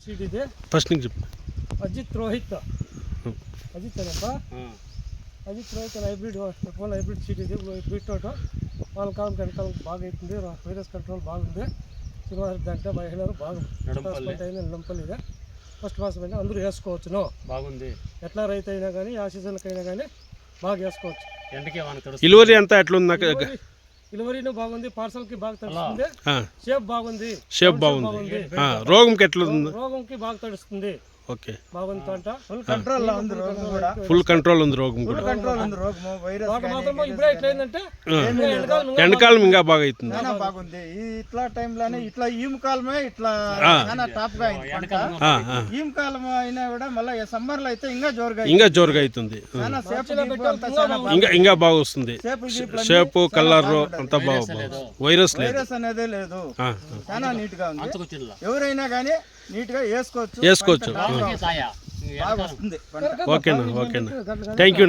Seed ಇದೆ first నుంచి చెప్పు. అజిత్ రోహిత్ అజిత్ అనప్ప Ajit Rohit hybrid full hybrid seed ఇది బీట్రూట్ వాళ్ళ కాలం వెనకాలం బాగా అవుతుంది వైరస్ కంట్రోల్ బాగుంది శ్రీనివాస దాంట్లో బయలుదేరు బాగుంది నంపల్లి ಇದೆ ఫస్ట్ మాసం అయినా అందరూ వేసుకోవచ్చును బాగుంది ఎట్లా రైతు అయినా కానీ ఆ సీజన్కైనా కానీ బాగా వేసుకోవచ్చు ఇలువరి అంతా ఎట్లుంది నాకు ఇలువరీను బాగుంది పార్సల్కి బాగా తడుస్తుంది షేప్ బాగుంది రోగంకి ఎట్లుంది రోగంకి బాగా తడుస్తుంది ఓకే బాగుంది తోట ఫుల్ కంట్రోల్ ఉంది రోగం కూడా తోట మాత్రం ఇప్పుడే ఇట్లా ఏంటంటే ఎండకాలం ఇంకా బాగా అవుతుంది బాగుంది ఇట్లా టైంలోనే ఇట్లా ఈము కాలమే ఇట్లా టాప్ గా ఈము కాలం అయినా కూడా మళ్ళీ సమ్మర్ లో అయితే ఇంకా జోరుగా అవుతుంది ఇంకా బాగా వస్తుంది షేప్ కలర్ అంతా బాగా వైరస్ అనేదే లేదు చాలా నీట్ గా ఉంది ఎవరైనా కానీ నీట్ గా వేసుకోవచ్చు ఓకేనా థ్యాంక్ యూ.